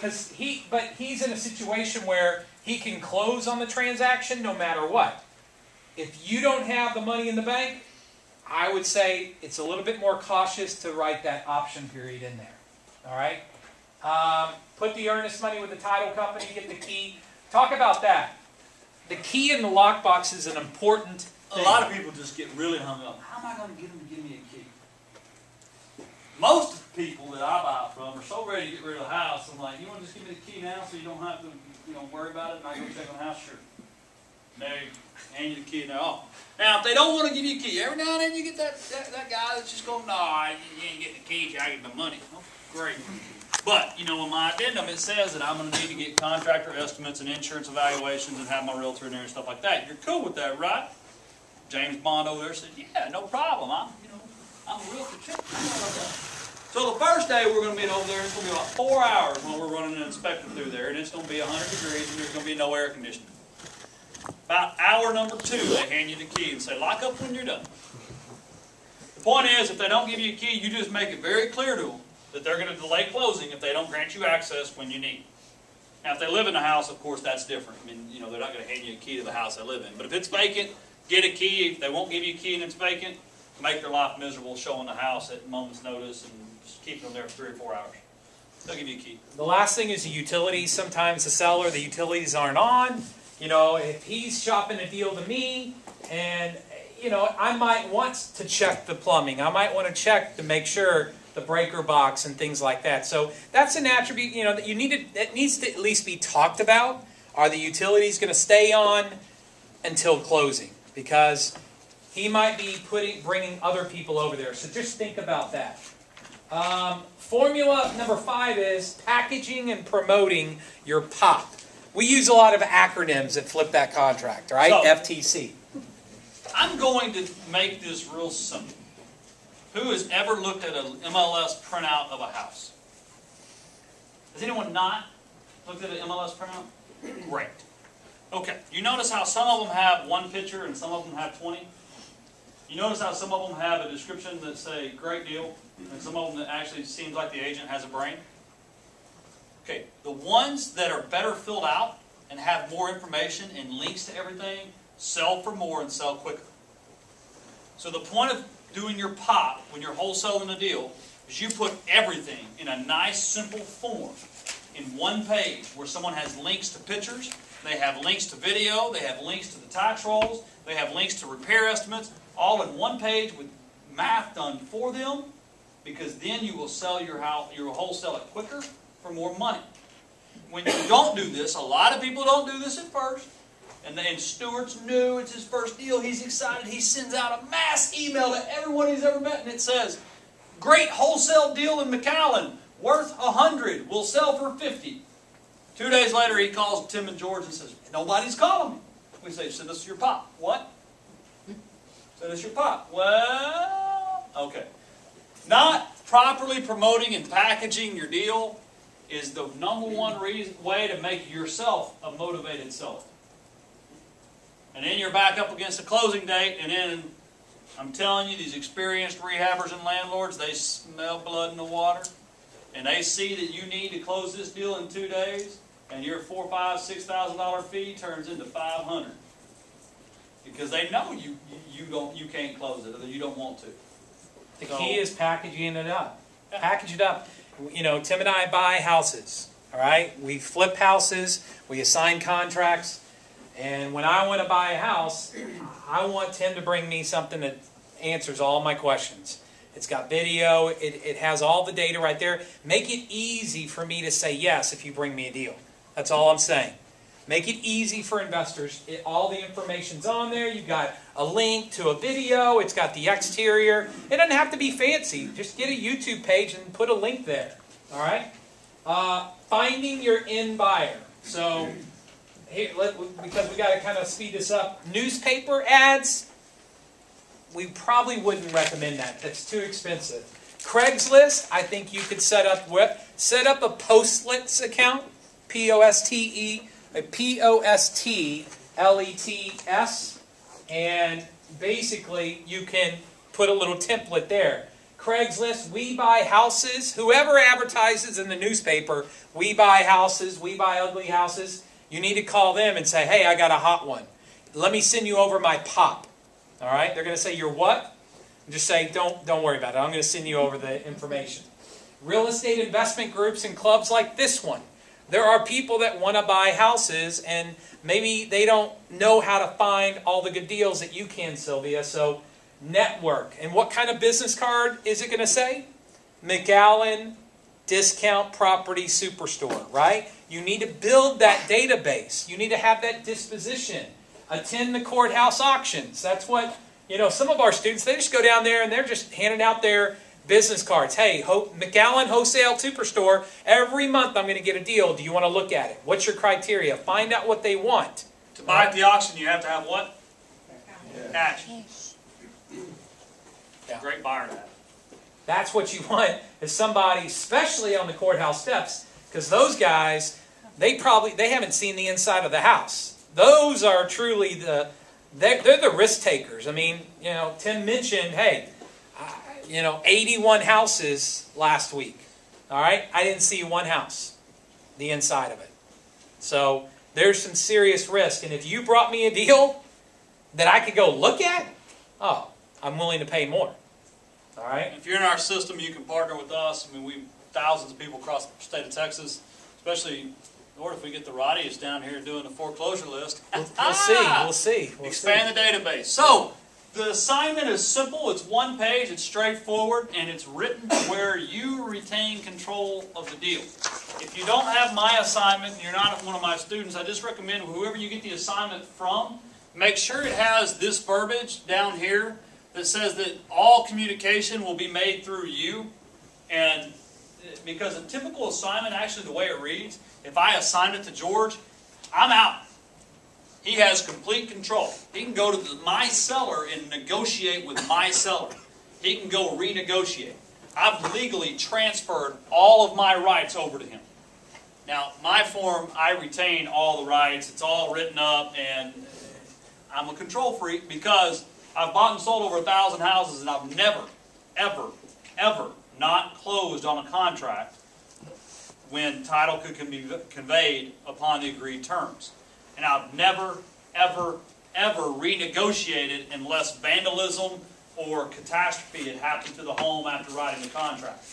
because he's in a situation where he can close on the transaction no matter what. If you don't have the money in the bank, I would say it's a little bit more cautious to write that option period in there. All right? Put the earnest money with the title company, get the key. Talk about that. The key in the lockbox is an important thing. A lot of people just get really hung up. How am I going to get them to give me a key? Most people that I buy from are so ready to get rid of the house. I'm like, you want to just give me the key now so you don't have to worry about it and I go check on the house? Sure. They hand you the key and they're off. Now, if they don't want to give you a key, every now and then you get that guy that's just going, no, you ain't getting the key till I get the money. Oh, great. But, in my addendum it says that I'm going to need to get contractor estimates and insurance evaluations and have my realtor in there and stuff like that. You're cool with that, right? James Bond over there said, yeah, no problem. I'm a realtor too. So the first day we're going to meet over there, it's going to be about 4 hours when we're running an inspector through there, and it's going to be 100 degrees and there's going to be no air conditioning. About hour number 2, they hand you the key and say, lock up when you're done. The point is, if they don't give you a key, you just make it very clear to them that they're going to delay closing if they don't grant you access when you need. Now, if they live in the house, of course, that's different. I mean, they're not going to hand you a key to the house they live in. But if it's vacant, get a key. If they won't give you a key and it's vacant, make their life miserable showing the house at a moment's notice and just keep them there for 3 or 4 hours. They'll give you a key. The last thing is the utilities. Sometimes the seller, the utilities aren't on. If he's shopping a deal to me and, I might want to check the plumbing. I might want to check to make sure the breaker box and things like that. So that's an attribute, that needs to at least be talked about. Are the utilities going to stay on until closing? Because he might be bringing other people over there. So just think about that. Formula number 5 is packaging and promoting your POP. We use a lot of acronyms that flip that contract, right? So, FTC. I'm going to make this real simple. Who has ever looked at an MLS printout of a house? Has anyone not looked at an MLS printout? Great. Okay. You notice how some of them have one picture and some of them have 20? You notice how some of them have a description that say, great deal, and some of them that actually seems like the agent has a brain? Okay. The ones that are better filled out and have more information and links to everything sell for more and sell quicker. So the point of doing your POP when you're wholesaling a deal is you put everything in a nice simple form in one page where someone has links to pictures, they have links to video, they have links to the tax rolls, they have links to repair estimates, all in one page with math done for them, because then you will sell your house, you will wholesale it quicker for more money. When you don't do this, a lot of people don't do this at first, and Stuart's new, it's his first deal, he's excited, he sends out a mass email to everyone he's ever met, and it says, great wholesale deal in McAllen, worth 100, will sell for 50. 2 days later, he calls Tim and George and says, nobody's calling me. We say, send us your POP. What? Send us your POP. Well, okay. Not properly promoting and packaging your deal is the #1 way to make yourself a motivated seller. And then you're back up against the closing date, and then I'm telling you, these experienced rehabbers and landlords, they smell blood in the water, and they see that you need to close this deal in 2 days, and your $4,000, $5,000, $6,000 fee turns into $500 because they know you can't close it, or you don't want to. The key is packaging it up. Package it up. Tim and I buy houses. All right, we flip houses, we assign contracts. And when I want to buy a house, I want Tim to bring me something that answers all my questions. It's got video. It has all the data right there. Make it easy for me to say yes if you bring me a deal. That's all I'm saying. Make it easy for investors. All the information's on there. You've got a link to a video. It's got the exterior. It doesn't have to be fancy. Just get a YouTube page and put a link there. All right? Finding your end buyer. So, here, because we got to kind of speed this up. Newspaper ads, we probably wouldn't recommend that. That's too expensive. Craigslist, I think you could set up a Postlets account. P-O-S-T-L-E-T-S, and basically you can put a little template there. Craigslist, We Buy Houses, whoever advertises in the newspaper, we buy houses, we buy ugly houses, you need to call them and say, hey, I got a hot one. Let me send you over my pop. All right? They're going to say, you're what? And just say, don't worry about it. I'm going to send you over the information. Real estate investment groups and clubs like this one. There are people that want to buy houses, and maybe they don't know how to find all the good deals that you can, Sylvia. So network. And what kind of business card is it going to say? McAllen Discount Property Superstore, right? You need to build that database. You need to have that disposition. Attend the courthouse auctions. That's what, some of our students, they just go down there and they're just handing out their business cards. Hey, McAllen Wholesale Superstore, every month I'm going to get a deal. Do you want to look at it? What's your criteria? Find out what they want. To buy at the auction, you have to have what? Cash. Yeah. Great buyer that. That's what you want, is somebody, especially on the courthouse steps, because those guys, they haven't seen the inside of the house. Those are truly they're the risk takers. I mean, Tim mentioned, hey, 81 houses last week. All right? I didn't see one house, the inside of it. So there's some serious risk. And if you brought me a deal that I could go look at, oh, I'm willing to pay more. All right? If you're in our system, you can partner with us. I mean, we thousands of people across the state of Texas, especially, Lord, if we get the Roddies down here doing the foreclosure list. We'll see. Expand the database. So, the assignment is simple. It's one page. It's straightforward, and it's written to where you retain control of the deal. If you don't have my assignment, and you're not one of my students, I just recommend whoever you get the assignment from, make sure it has this verbiage down here that says that all communication will be made through you. And because a typical assignment, actually the way it reads, if I assign it to George, I'm out. He has complete control. He can go to my seller and negotiate with my seller. He can go renegotiate. I've legally transferred all of my rights over to him. Now, my form, I retain all the rights. It's all written up, and I'm a control freak because I've bought and sold over 1,000 houses, and I've never, ever, ever not closed on a contract when title could be conveyed upon the agreed terms. And I've never, ever, ever renegotiated unless vandalism or catastrophe had happened to the home after writing the contract.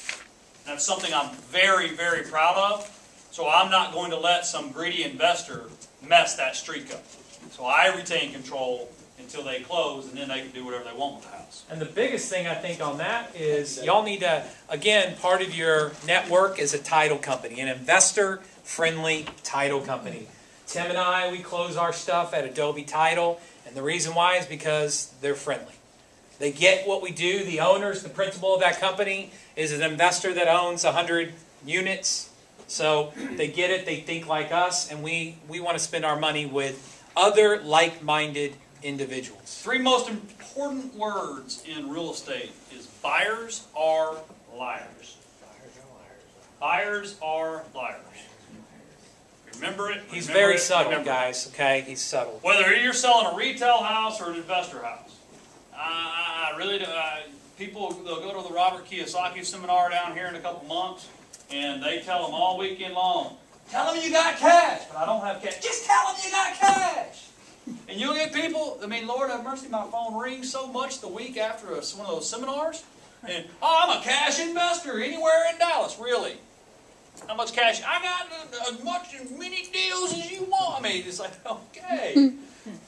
And that's something I'm very, very proud of. So I'm not going to let some greedy investor mess that streak up. So I retain control until they close, and then they can do whatever they want with the house. And the biggest thing I think on that is y'all need to, again, part of your network is a title company, an investor-friendly title company. Tim and I, we close our stuff at Adobe Title, and the reason why is because they're friendly. They get what we do. The owners, the principal of that company, is an investor that owns 100 units. So they get it, they think like us, and we want to spend our money with other like-minded individuals. Three most important words in real estate is buyers are liars. Buyers are liars. Remember it. He's very subtle, guys, okay? He's subtle. Whether you're selling a retail house or an investor house. I really do. People, they'll go to the Robert Kiyosaki seminar down here in a couple months, and they tell them all weekend long, tell them you got cash. But I don't have cash. Just tell them you got cash. And you'll get people, I mean, Lord have mercy, my phone rings so much the week after one of those seminars. And, oh, I'm a cash investor anywhere in Dallas. Really? How much cash? I got as many deals as you want. I mean, it's like, okay.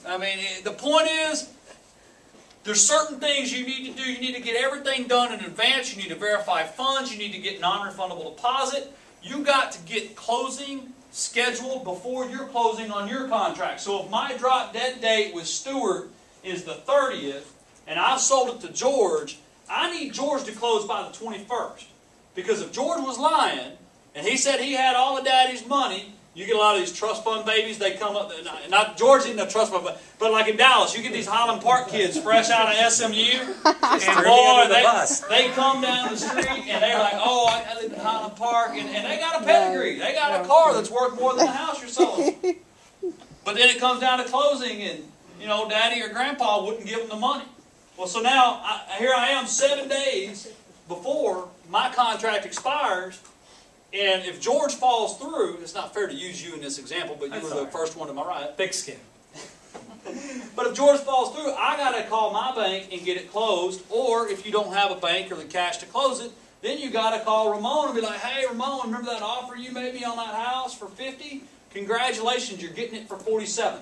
I mean, the point is, there's certain things you need to do. You need to get everything done in advance. You need to verify funds. You need to get non-refundable deposit. You got to get closing scheduled before you're closing on your contract. So if my drop dead date with Stewart is the 30th, and I sold it to George, I need George to close by the 21st. Because if George was lying, and he said he had all of Daddy's money, you get a lot of these trust fund babies, they come up, not George isn't a trust fund, but like in Dallas, you get these Highland Park kids fresh out of SMU, and boy, they come down the street, and they're like, oh, I live in Highland Park, and they got a pedigree, they got a car that's worth more than the house you're selling. But then it comes down to closing, and, Daddy or Grandpa wouldn't give them the money. Well, so now, here I am 7 days before my contract expires, and if George falls through, it's not fair to use you in this example, but you were the first one to my right. Thick skin. But if George falls through, I got to call my bank and get it closed. Or if you don't have a bank or the cash to close it, then you got to call Ramon and be like, "Hey, Ramon, remember that offer you made me on that house for 50? Congratulations, you're getting it for 47.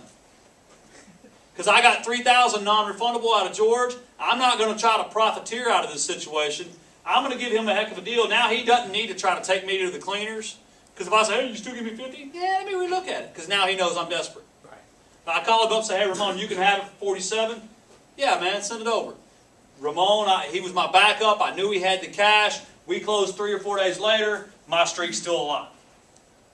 Because I got 3,000 non-refundable out of George. I'm not going to try to profiteer out of this situation. I'm going to give him a heck of a deal. Now he doesn't need to try to take me to the cleaners. Because if I say, "Hey, you still give me 50? Yeah, let me relook at it." Because now he knows I'm desperate. I call him up and say, "Hey, Ramon, you can have it for 47? Yeah, man, send it over." Ramon, he was my backup. I knew he had the cash. We closed 3 or 4 days later. My streak's still alive.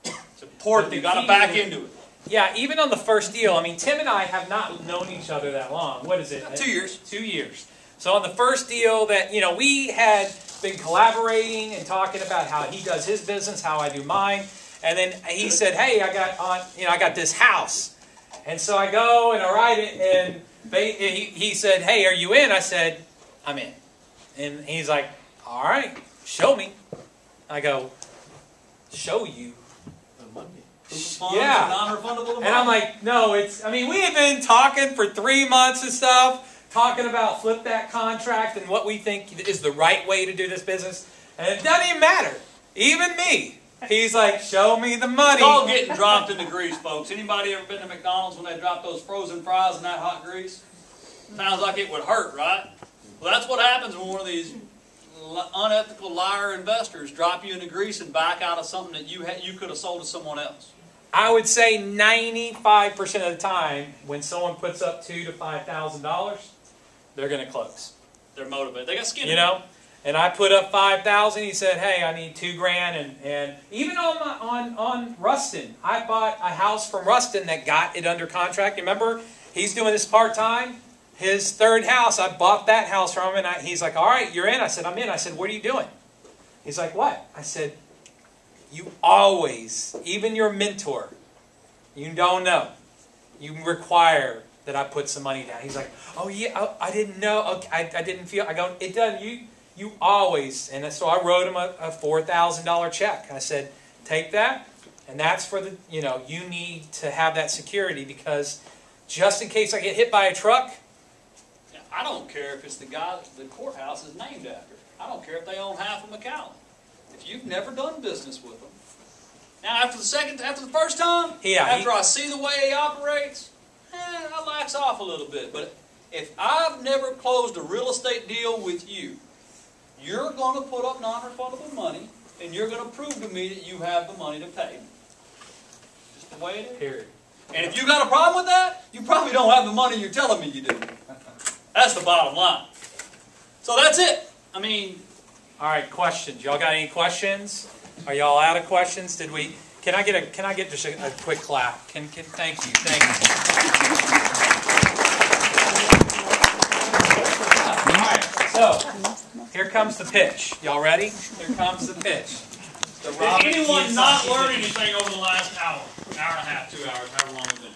It's important. You got to back into it. Yeah, even on the first deal, I mean, Tim and I have not known each other that long. What is it? 2 years. 2 years. So on the first deal that, you know, we had been collaborating and talking about how he does his business, how I do mine. And then he said, "Hey, I got this house." And so I go and I write it, and he said, "Hey, are you in?" I said, "I'm in." And he's like, "All right, show me." I go, "Show you?" Yeah. Non-refundable. And I'm like, "No, I mean, we had been talking for 3 months and stuff, talking about flip that contract and what we think is the right way to do this business. And it doesn't even matter. Even me. He's like, "Show me the money." It's all getting dropped into grease, folks. Anybody ever been to McDonald's when they drop those frozen fries in that hot grease? Sounds like it would hurt, right? Well, that's what happens when one of these unethical liar investors drop you into grease and back out of something that you could have sold to someone else. I would say 95% of the time, when someone puts up $2,000 to $5,000, they're going to close. They're motivated. They got skin in You know? And I put up 5,000. He said, "Hey, I need $2,000." And even on Rustin, I bought a house from Rustin that got it under contract. Remember, he's doing this part time. His third house, I bought that house from him, and he's like, "All right, you're in." I said, "I'm in." I said, "What are you doing?" He's like, "What?" I said, "You always, even your mentor, you don't know. You require that I put some money down." He's like, "Oh yeah, I didn't know. Okay, I didn't feel." I go, "It doesn't. You always." And so I wrote him a $4,000 check. I said, "Take that, and that's for the, you need to have that security, because just in case I get hit by a truck." I don't care if it's the guy that the courthouse is named after. I don't care if they own half of McAllen. If you've never done business with them. Now, after the first time, after I see the way he operates, I lax off a little bit. But if I've never closed a real estate deal with you, you're going to put up non-refundable money, and you're going to prove to me that you have the money to pay. Just the way it is. Period. And if you got a problem with that, you probably don't have the money you're telling me you do. That's the bottom line. So that's it. I mean... All right, questions. Y'all got any questions? Are y'all out of questions? Can I get just a quick clap? Thank you. Thank you. All right, so here comes the pitch. Y'all ready? Here comes the pitch. Did anyone not learn anything over the last hour and a half, 2 hours, however long it's been?